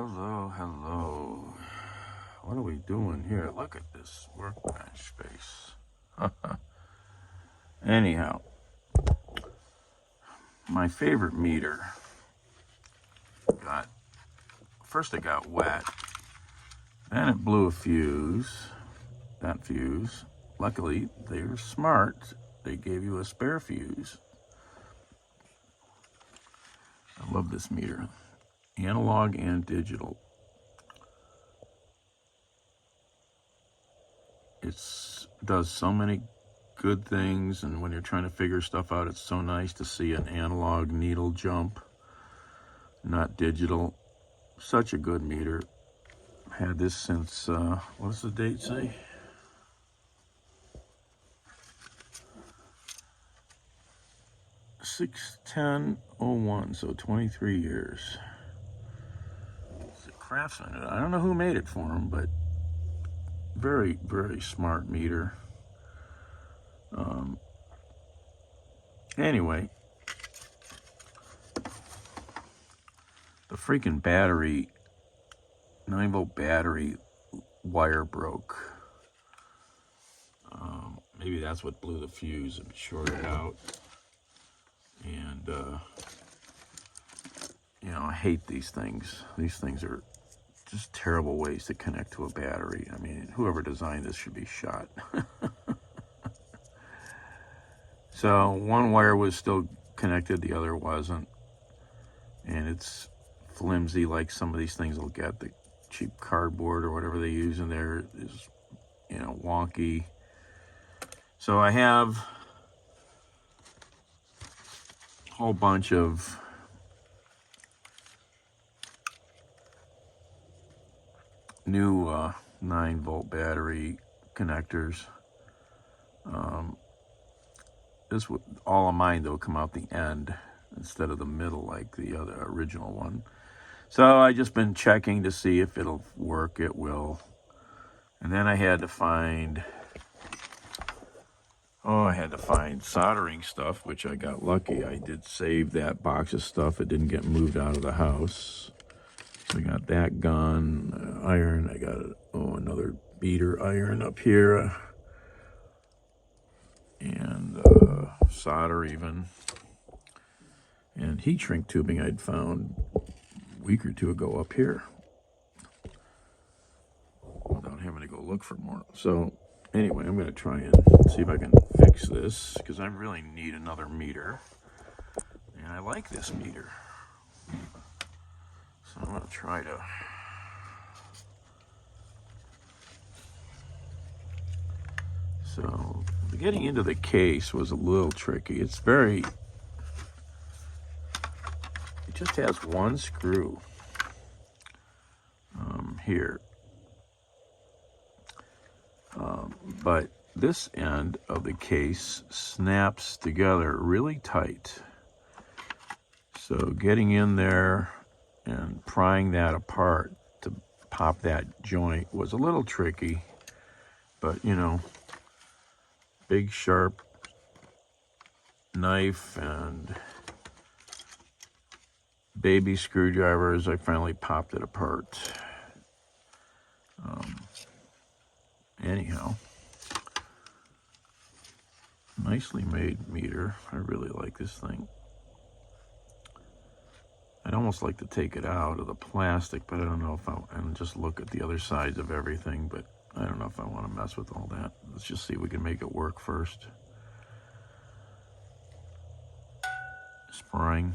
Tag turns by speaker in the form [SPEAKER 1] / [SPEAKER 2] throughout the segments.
[SPEAKER 1] hello, hello. What are we doing here? Look at this workbench space. Anyhow, my favorite meter first it got wet, then it blew a fuse. That fuse, luckily, they were smart. They gave you a spare fuse. I love this meter. Analog and digital. It does so many good things, and when you're trying to figure stuff out, it's so nice to see an analog needle jump, not digital. Such a good meter. Had this since, what does the date say? (6/10/01), so 23 years. It's a Craftsman. I don't know who made it for him, but very, very smart meter. Anyway, the freaking battery, 9-volt battery wire broke. Maybe that's what blew the fuse. It shorted out. And, I hate these things. These things are just terrible ways to connect to a battery. I mean, whoever designed this should be shot. So one wire was still connected, the other wasn't. And it's flimsy like some of these things will get. The cheap cardboard or whatever they use in there is, wonky. So I have a whole bunch of new 9-volt battery connectors. This would, all of mine though, come out the end instead of the middle like the other original one. So I just been checking to see if it'll work. It will. And then I had to find soldering stuff, which I got lucky. I did save that box of stuff. It didn't get moved out of the house. So I got that gun, iron. I got another beater iron up here, and solder even, and heat shrink tubing I'd found a week or two ago up here without having to go look for more. So anyway, I'm going to try and see if I can fix this because I really need another meter, and I like this meter. So I'm going to try to So getting into the case was a little tricky. It just has one screw here. But this end of the case snaps together really tight. So getting in there and prying that apart to pop that joint was a little tricky, but big sharp knife and baby screwdrivers, I finally popped it apart. Anyhow, nicely made meter. I really like this thing. I'd almost like to take it out of the plastic, but I don't know if and just look at the other sides of everything, but I don't know if I want to mess with all that. Let's just see if we can make it work first. Spring.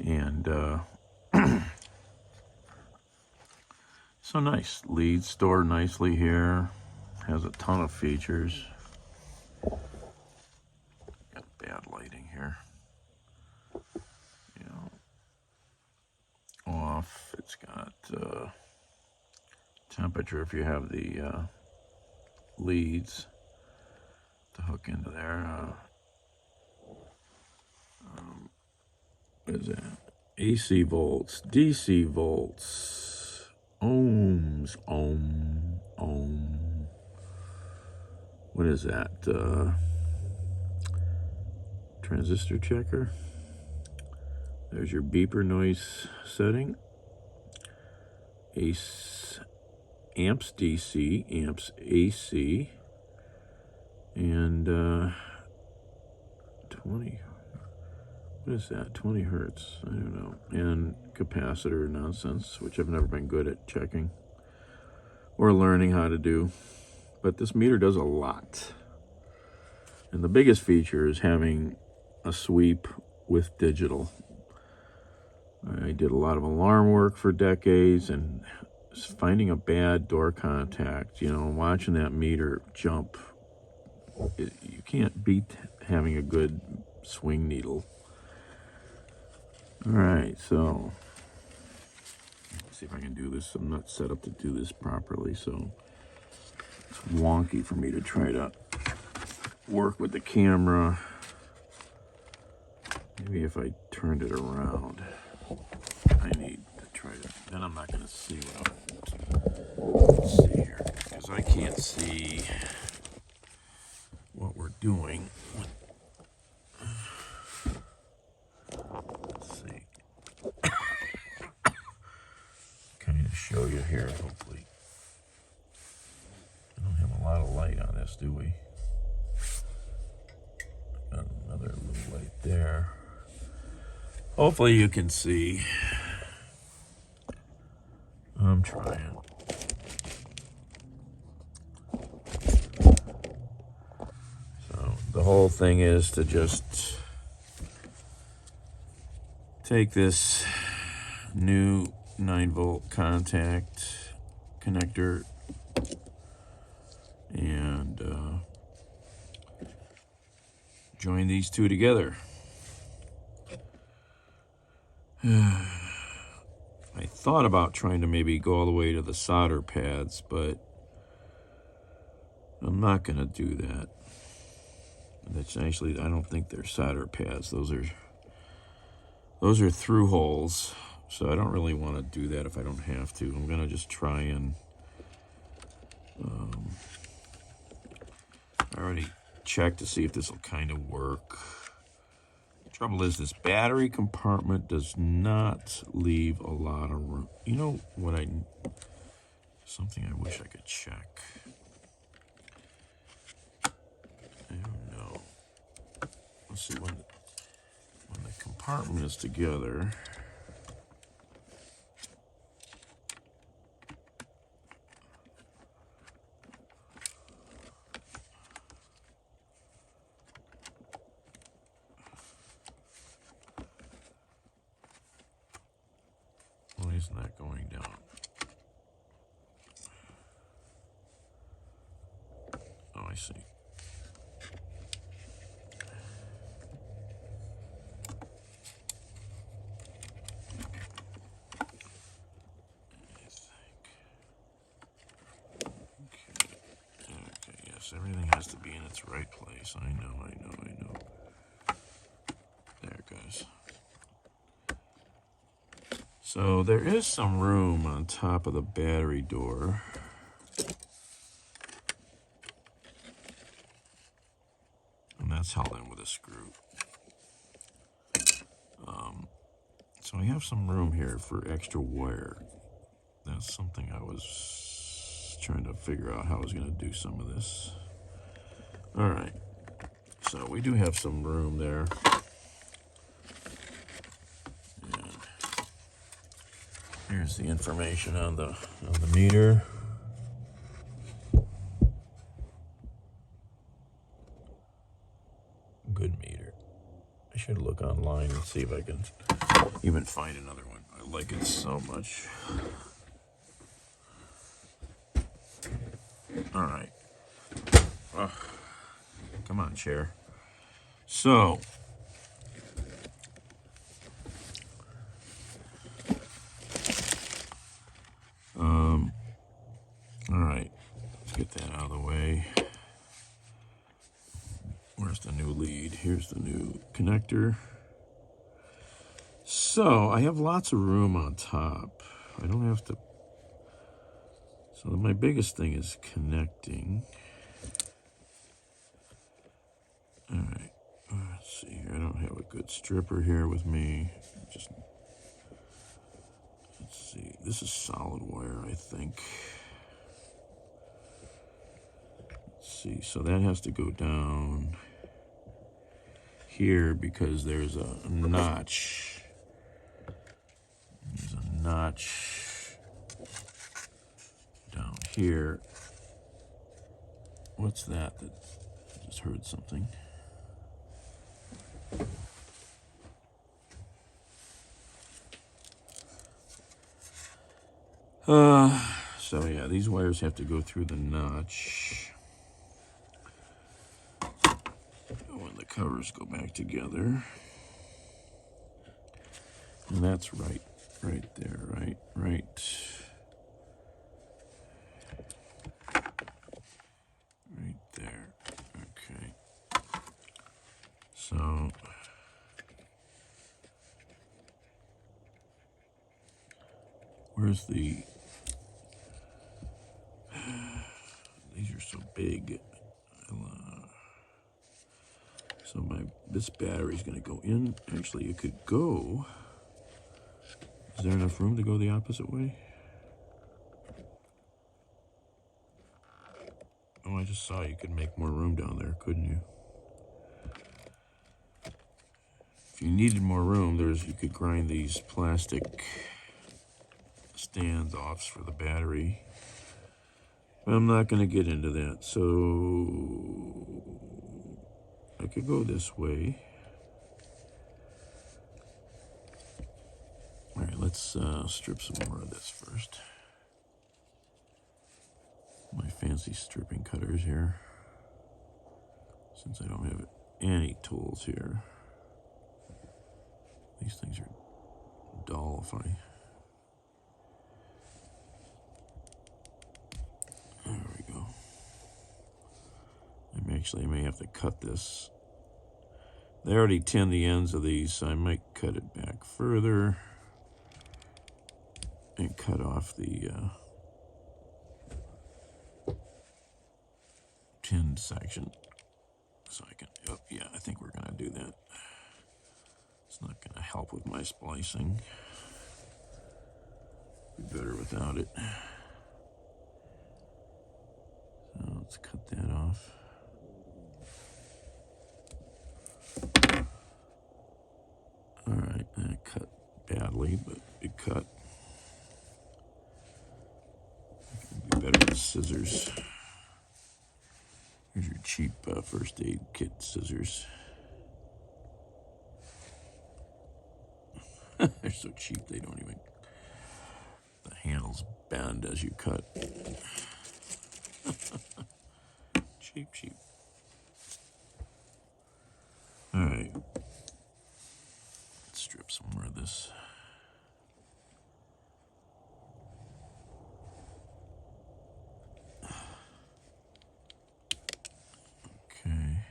[SPEAKER 1] And so nice. Leads stored nicely here. Has a ton of features. Got bad lighting here. Off. It's got temperature if you have the leads to hook into there. What is that? AC volts, DC volts, ohms, ohm. What is that? Transistor checker? There's your beeper noise setting. Amps DC, amps AC, and 20, what is that, 20 hertz, I don't know, and capacitor nonsense, which I've never been good at checking or learning how to do, but this meter does a lot. And the biggest feature is having a sweep with digital. I did a lot of alarm work for decades, and finding a bad door contact, you know, watching that meter jump, you can't beat having a good swing needle. All right, so let's see if I can do this. I'm not set up to do this properly, so it's wonky for me to try to work with the camera. Maybe if I turned it around, I need to try to, then I'm not going to see what let's see here, because I can't see what we're doing. Let's see. Kind of show you here, hopefully. I don't have a lot of light on this, do we? Got another little light there. Hopefully you can see. I'm trying. So the whole thing is to just take this new 9-volt contact connector and join these two together. I thought about trying to maybe go all the way to the solder pads, but I'm not going to do that. That's actually, I don't think they're solder pads. Those are through holes, so I don't really want to do that if I don't have to. I'm going to just try and I already checked to see if this will kind of work. Trouble is, this battery compartment does not leave a lot of room. You know what something I wish I could check. I don't know. Let's see, when the compartment is together, why isn't that going down? Oh, I see. Everything has to be in its right place. I know. There it goes. So there is some room on top of the battery door. And that's held in with a screw. So I have some room here for extra wire. That's something I was trying to figure out how I was going to do some of this. All right, so we do have some room there. And here's the information on the meter. Good meter. I should look online and see if I can even find another one. I like it so much. All right. Come on, chair. So, all right, let's get that out of the way. Where's the new lead? Here's the new connector. So, I have lots of room on top. I don't have to. So, my biggest thing is connecting. All right, let's Let's see here. I don't have a good stripper here with me. Just let's see. This is solid wire, I think. Let's see. So that has to go down here because there's a notch. There's a notch down here. What's that? That I just heard something. So yeah, these wires have to go through the notch. When the covers go back together. And that's right there, right there. Okay. So where's the, these are so big. So this battery's gonna go in. Actually, it could go. Is there enough room to go the opposite way? Oh, I just saw you could make more room down there, couldn't you? If you needed more room, you could grind these plastic standoffs for the battery. But I'm not going to get into that. So I could go this way. All right, let's strip some more of this first. My fancy stripping cutters here. Since I don't have any tools here. These things are dull if I... There we go. I may have to cut this. They already tinned the ends of these, so I might cut it back further and cut off the tinned section. So I can, oh, yeah, I think we're gonna do that. It's not gonna help with my splicing. Be better without it. So let's cut that off. All right, that cut badly, but it cut. It'd be better with scissors. Here's your cheap first aid kit scissors. They're so cheap they don't even, the handles bend as you cut. Cheap. All right, let's strip some more of this. Okay.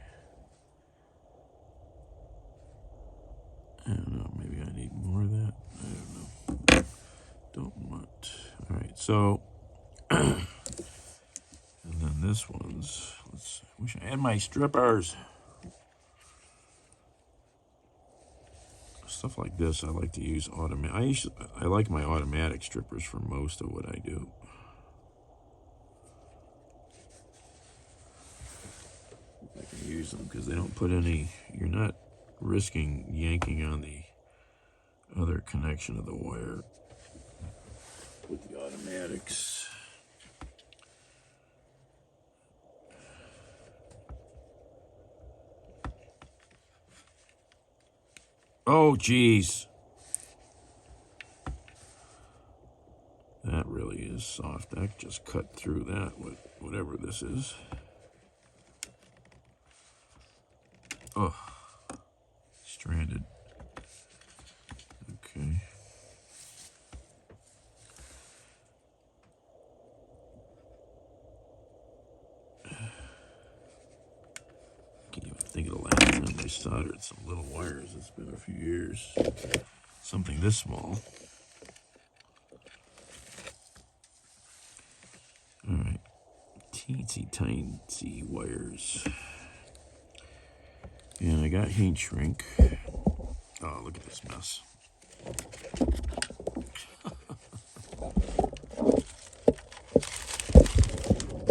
[SPEAKER 1] I don't know, maybe I need more of that. I don't know. Don't want. All right, so, and then this one's, wish I had my strippers. Stuff like this, I like to use automatic. I like my automatic strippers for most of what I do. I can use them because they don't put any, you're not risking yanking on the other connection of the wire with the automatics. Oh, geez. That really is soft. That just cut through that, whatever this is. Oh, stranded. Okay. Can't even think of the last time I soldered some little wires. It's been a few years. Something this small. All right, teensy tiny wires. And I got heat shrink. Oh, look at this mess.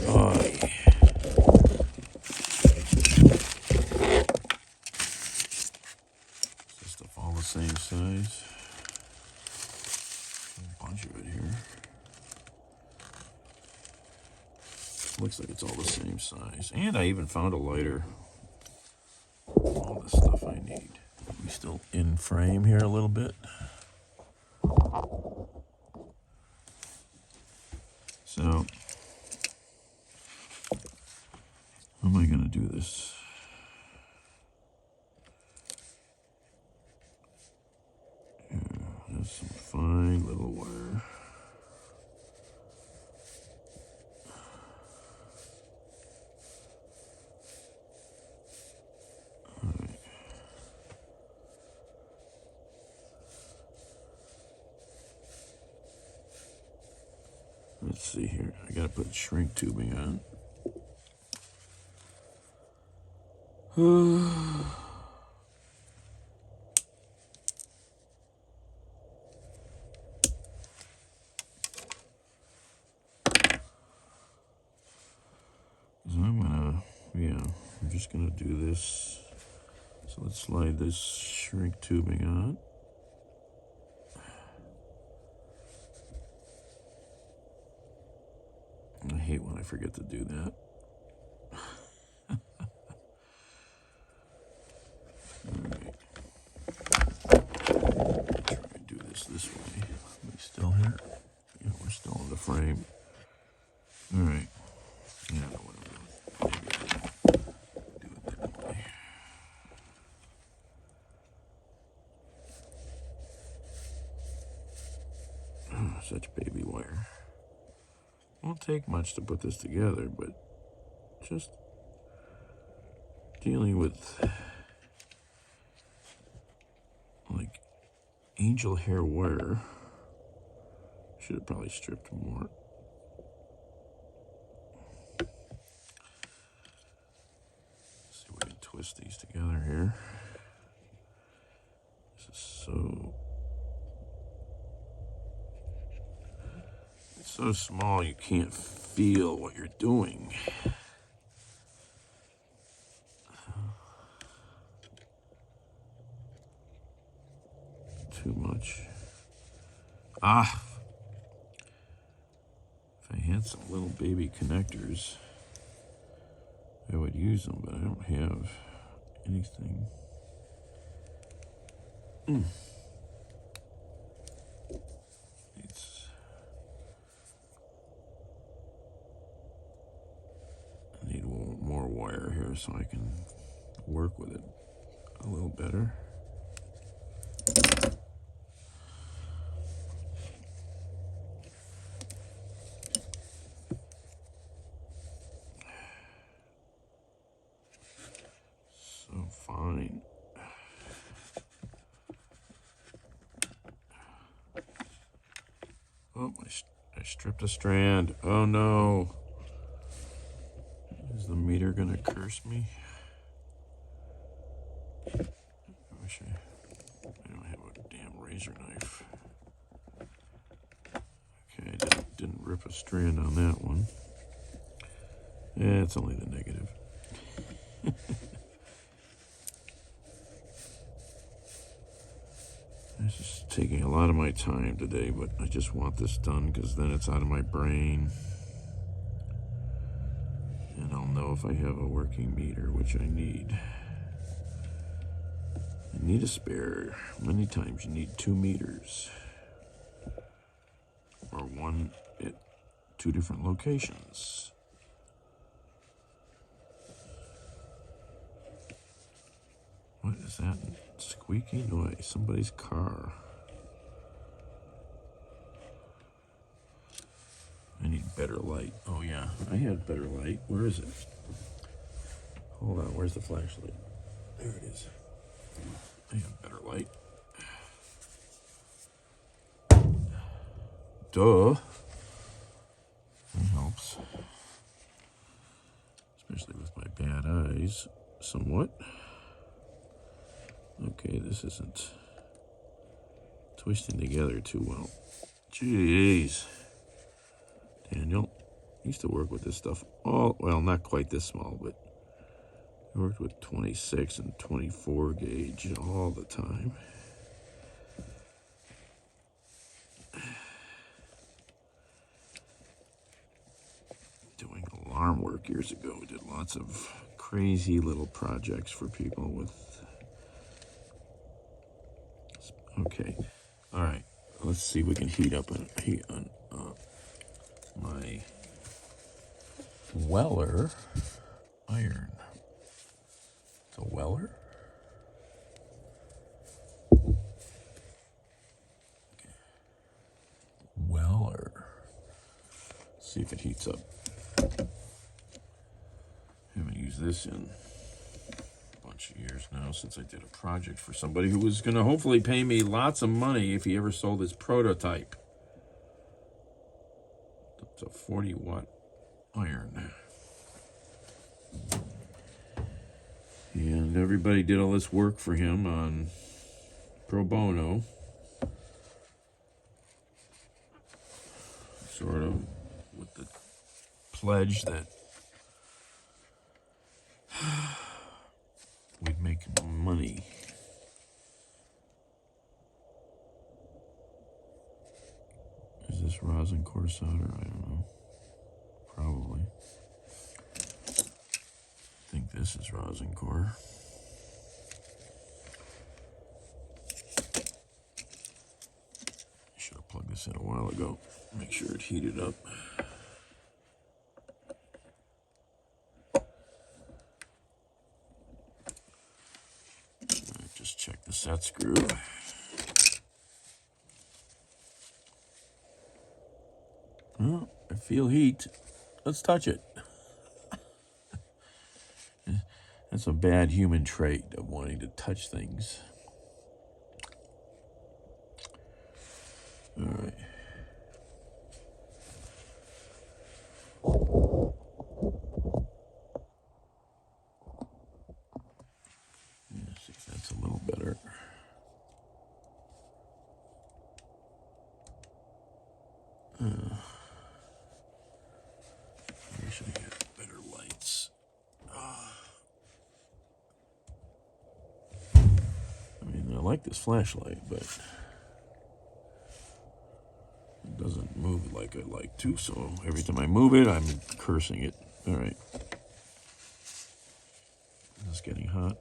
[SPEAKER 1] Oh, yeah. Is this stuff all the same size? A bunch of it here. Looks like it's all the same size. And I even found a lighter. All the stuff I need. We still in frame here a little bit. So, how am I going to do this? Yeah, there's some fine little wire. Let's see here. I gotta put shrink tubing on. I'm just gonna do this. So let's slide this shrink tubing on. I hate when I forget to do that. Alright. Try and do this way. Are we still here? Yeah, we're still in the frame. Alright. Yeah, whatever. Maybe I'll do it that way. Oh, such baby wire. Won't take much to put this together, but just dealing with like angel hair wire. Should have probably stripped more. Let's see if we can twist these together here. This is it's so small you can't feel what you're doing. Too much. Ah! If I had some little baby connectors, I would use them, but I don't have anything. I need more wire here so I can work with it a little better. So fine. Oh, I stripped a strand. Oh no. Is the meter gonna curse me? I wish I don't have a damn razor knife. Okay, I didn't rip a strand on that one. Yeah, it's only the negative. This is taking a lot of my time today, but I just want this done because then it's out of my brain. And I'll know if I have a working meter, which I need. I need a spare. Many times you need 2 meters. Or one at 2 different locations. What is that squeaky noise? Somebody's car. I need better light. Oh yeah, I had better light. Where is it? Hold on, where's the flashlight? There it is. I have better light. Duh. That helps. Especially with my bad eyes, somewhat. Okay, this isn't twisting together too well. Jeez. Daniel used to work with this stuff well, not quite this small, but I worked with 26 and 24 gauge all the time. Doing alarm work years ago, did lots of crazy little projects for people with... Okay, all right, let's see if we can heat on my Weller iron. It's a Weller? Weller. Let's see if it heats up. Haven't used this in a bunch of years now since I did a project for somebody who was going to hopefully pay me lots of money if he ever sold his prototype. It's a 40-watt iron. And everybody did all this work for him on pro bono. Sort of with the pledge that we'd make money. Is this rosin core solder? I don't know. Probably. I think this is rosin core. I should have plugged this in a while ago. Make sure it heated up. Just check the set screw. Oh, I feel heat. Let's touch it. That's a bad human trait of wanting to touch things. All right. Yeah, see if that's a little better. Maybe I should get better lights. I mean, I like this flashlight, but it doesn't move like I like to, so every time I move it, I'm cursing it. All right. It's getting hot.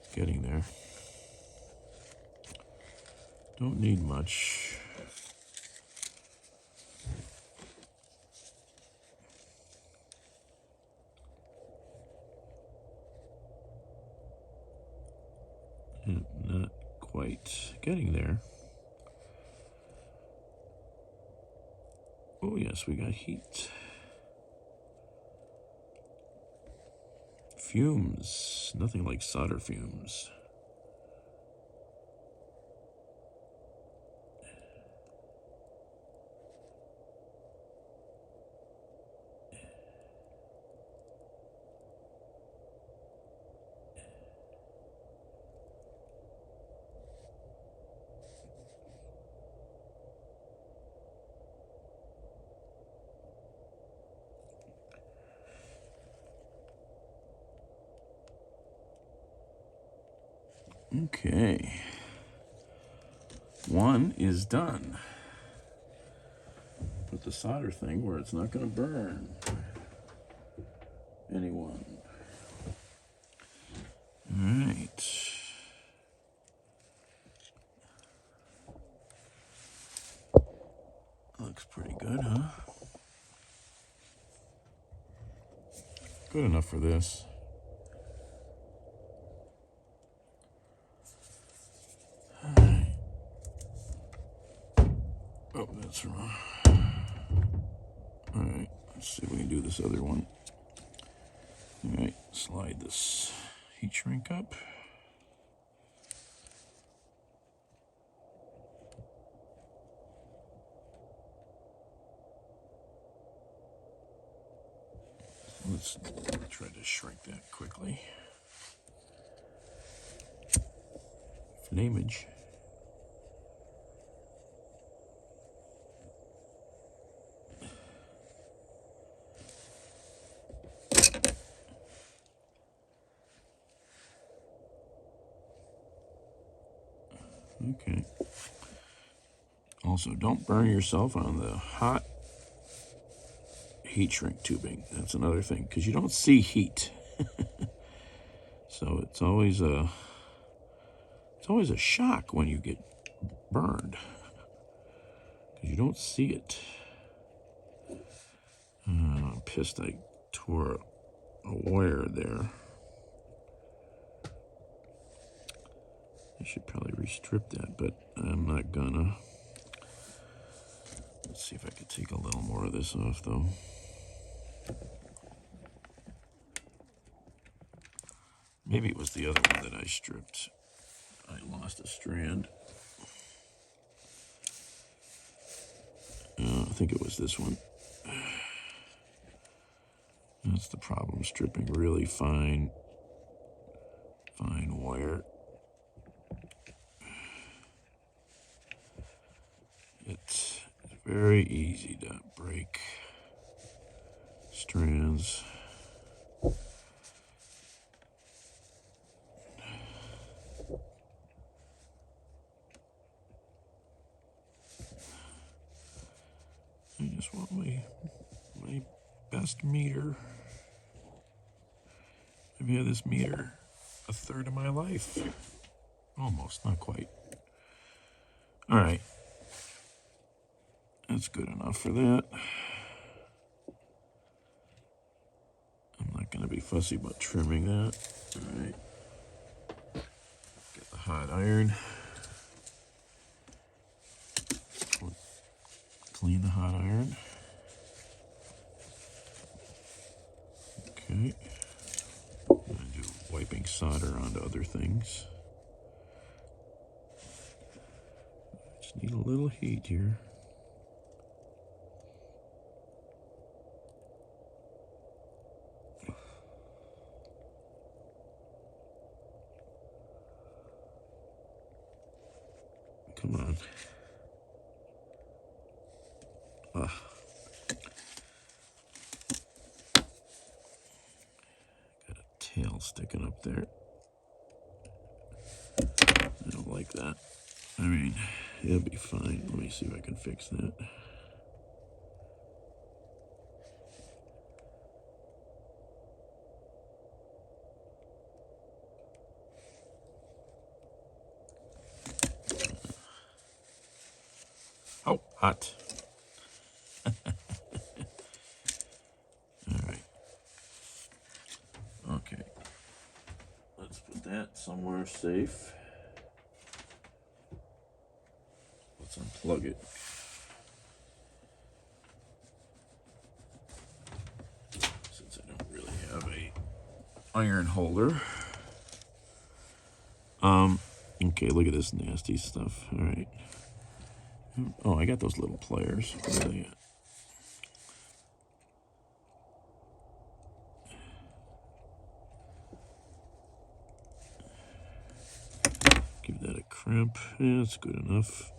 [SPEAKER 1] It's getting there. Don't need much. Not quite getting there. Oh yes, we got heat. Fumes. Nothing like solder fumes. Okay. One is done. Put the solder thing where it's not going to burn anyone. All right. Looks pretty good, huh? Good enough for this. All right. Oh, that's wrong. All right, let's see if we can do this other one. All right, slide this heat shrink up. Let's try to shrink that quickly. Image. Okay. Also, don't burn yourself on the hot heat shrink tubing. That's another thing, because you don't see heat. So it's always a shock when you get burned, because you don't see it. I'm pissed I tore a wire there. I should probably restrip that, but I'm not gonna. Let's see if I could take a little more of this off, though. Maybe it was the other one that I stripped. I lost a strand. I think it was this one. That's the problem, stripping really fine wire. It's very easy to break strands. I just want my best meter. I've had this meter a third of my life. Almost, not quite. All right. That's good enough for that. I'm not going to be fussy about trimming that. All right. Get the hot iron. Clean the hot iron. Okay. I'm going to do wiping solder onto other things. Just need a little heat here. Come on. Got a tail sticking up there. I don't like that. I mean, it'll be fine. Let me see if I can fix that. Oh, hot. All right. Okay. Let's put that somewhere safe. Let's unplug it. Since I don't really have a iron holder. Okay, look at this nasty stuff. All right. Oh, I got those little pliers. Where are they at? Give that a crimp. Yeah, that's good enough.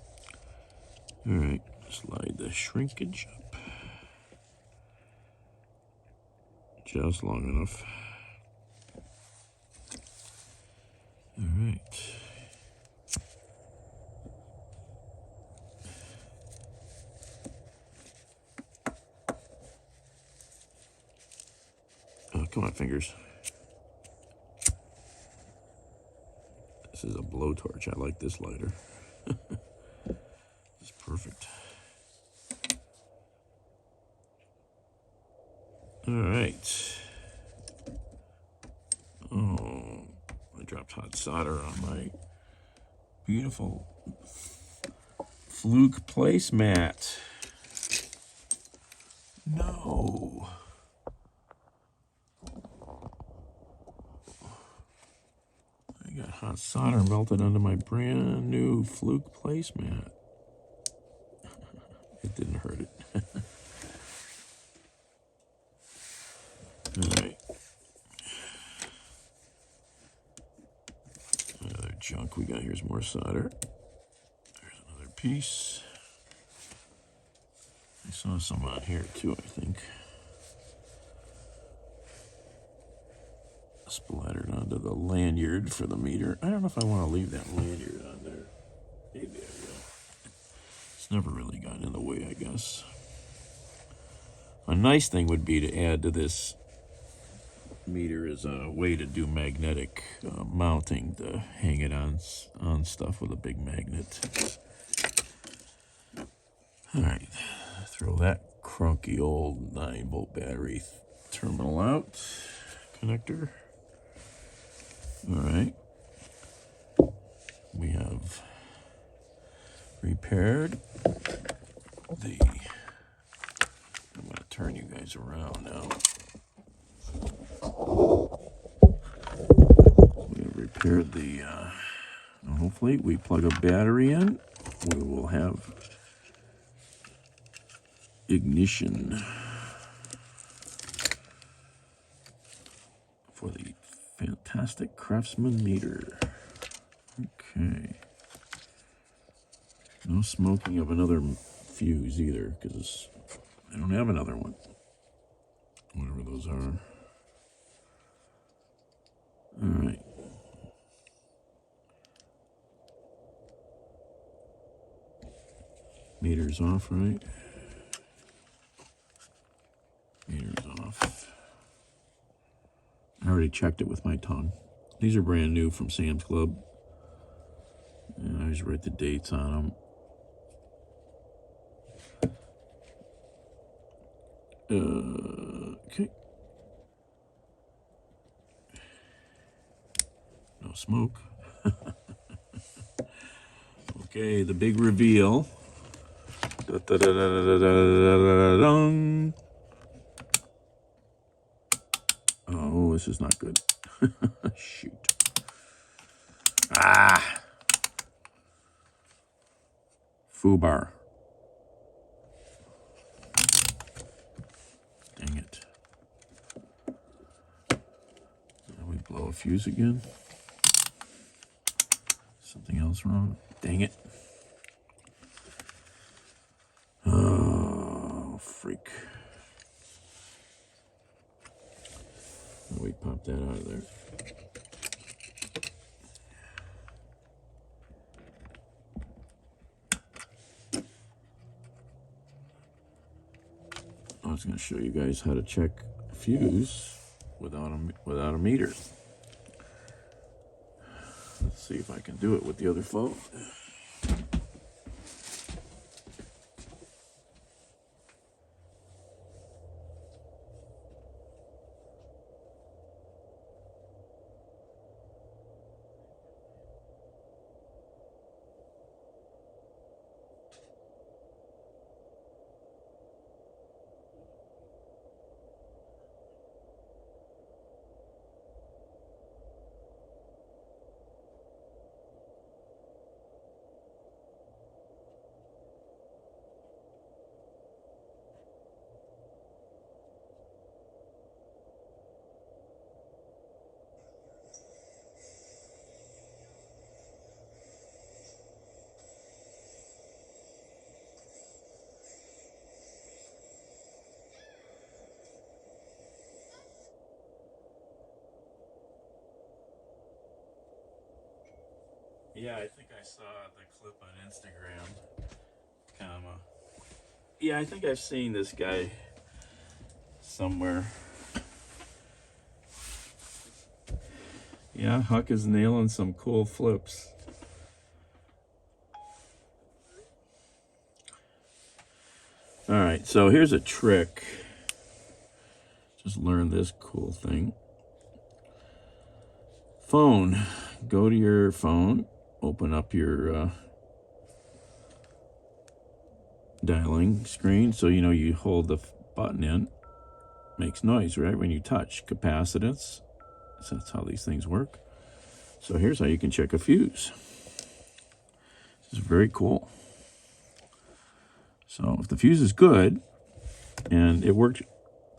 [SPEAKER 1] All right, slide the shrinkage up. Just long enough. All right. Oh, come on, fingers. This is a blowtorch. I like this lighter. It's perfect. All right. Oh, I dropped hot solder on my beautiful fluke placemat. No. I got hot solder melted onto my brand new fluke placemat. It didn't hurt it. All right. junk we got? Here's more solder. There's another piece. I saw some on here too, I think. Splattered onto the lanyard for the meter. I don't know if I want to leave that lanyard on there. Maybe I will. It's never really gotten in the way, I guess. A nice thing would be to add to this meter is a way to do magnetic mounting, to hang it on stuff with a big magnet. All right, throw that crunky old 9-volt battery terminal out, connector. All right, we have repaired the, I'm going to turn you guys around now. We have repaired the, hopefully we plug a battery in, we will have ignition for the fantastic Craftsman meter. Okay. No smoking of another fuse either, because I don't have another one. Whatever those are. All right. Meter's off, right? Meter's off. I already checked it with my tongue. These are brand new from Sam's Club. And I always write the dates on them. Okay. No smoke. Okay, the big reveal. Da, da, da, da, da, da, da, da, oh, this is not good. Shoot. Ah. Foobar. Dang it. Now we blow a fuse again. Something else wrong? Dang it. Oh, freak. We pop that out of there. I was going to show you guys how to check a fuse without a meter. Let's see if I can do it with the other phone. Yeah, I think I saw the clip on Instagram, yeah, I think I've seen this guy somewhere. Yeah, Huck is nailing some cool flips. All right, so here's a trick. Just learned this cool thing. Phone. Go to your phone. Open up your dialing screen. So you know you hold the button in. Makes noise, right? When you touch. Capacitance. So that's how these things work. So here's how you can check a fuse. This is very cool. So if the fuse is good, and it worked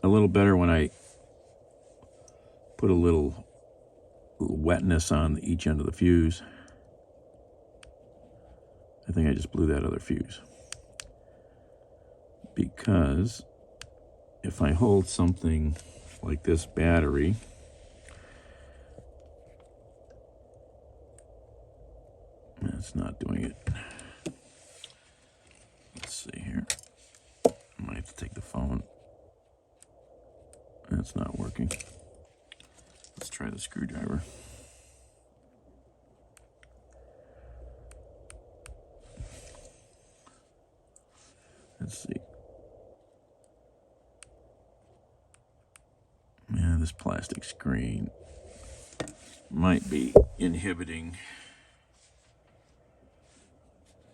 [SPEAKER 1] a little better when I put a little wetness on each end of the fuse. think I just blew that other fuse. Because if I hold something like this battery, it's not doing it. Let's see here. I might have to take the phone. That's not working. Let's try the screwdriver. Let's see. Yeah, this plastic screen might be inhibiting.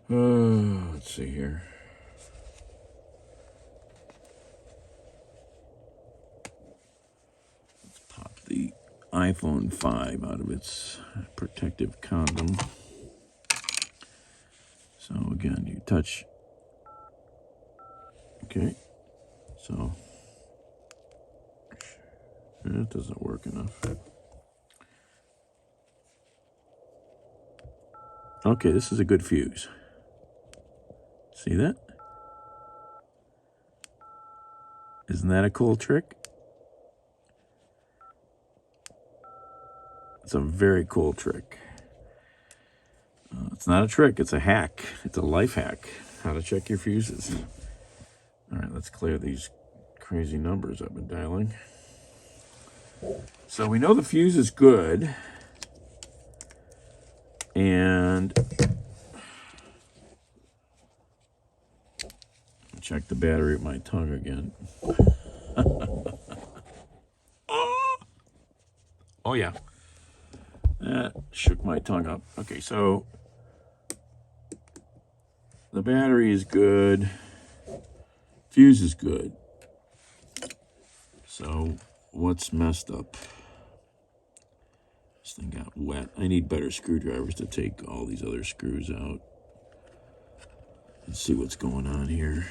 [SPEAKER 1] Let's see here. Let's pop the iPhone 5 out of its protective condom. So again, you touch. Okay, so that doesn't work enough. Okay, this is a good fuse. See that? Isn't that a cool trick? It's a very cool trick. It's not a trick, it's a hack. It's a life hack. How to check your fuses. All right, let's clear these crazy numbers I've been dialing. So we know the fuse is good. And check the battery with my tongue again. Oh yeah. That shook my tongue up. Okay, so the battery is good. Fuse is good. So what's messed up? This thing got wet. I need better screwdrivers to take all these other screws out. Let's see what's going on here.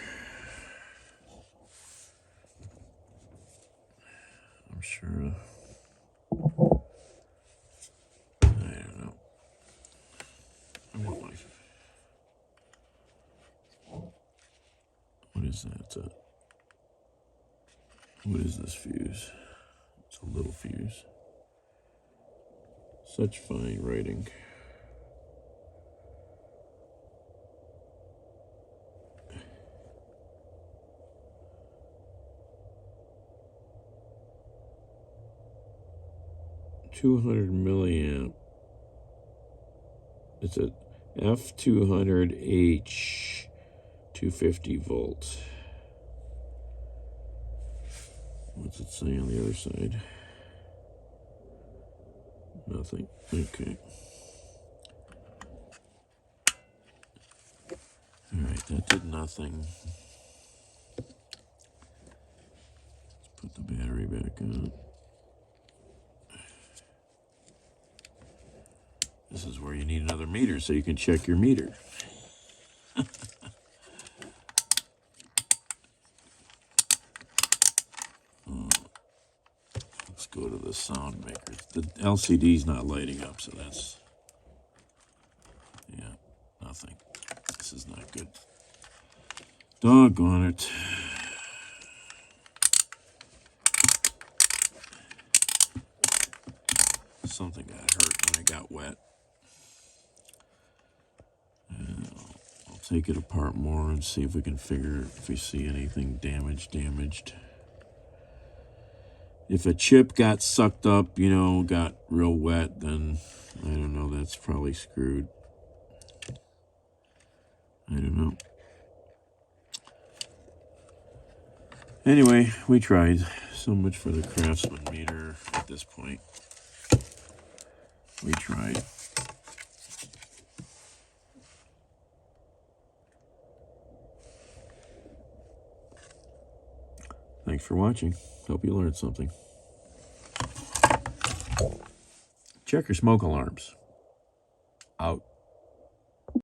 [SPEAKER 1] I'm sure. I don't know. I want my. What is that? What is this fuse? It's a little fuse. Such fine writing. $200 milliamp. It's a F200H 250 volt. What's it say on the other side? Nothing. Okay. All right, that did nothing. Let's put the battery back on. This is where you need another meter so you can check your meter. Let's go to the sound maker. The LCD's not lighting up, so that's, yeah, nothing. This is not good. Doggone it. Something got hurt when it got wet. I'll take it apart more and see if we can figure if we see anything damaged. If a chip got sucked up, you know, got real wet, then I don't know, that's probably screwed. I don't know. Anyway, we tried. So much for the Craftsman meter at this point. We tried. Thanks for watching. Hope you learned something. Check your smoke alarms. Out.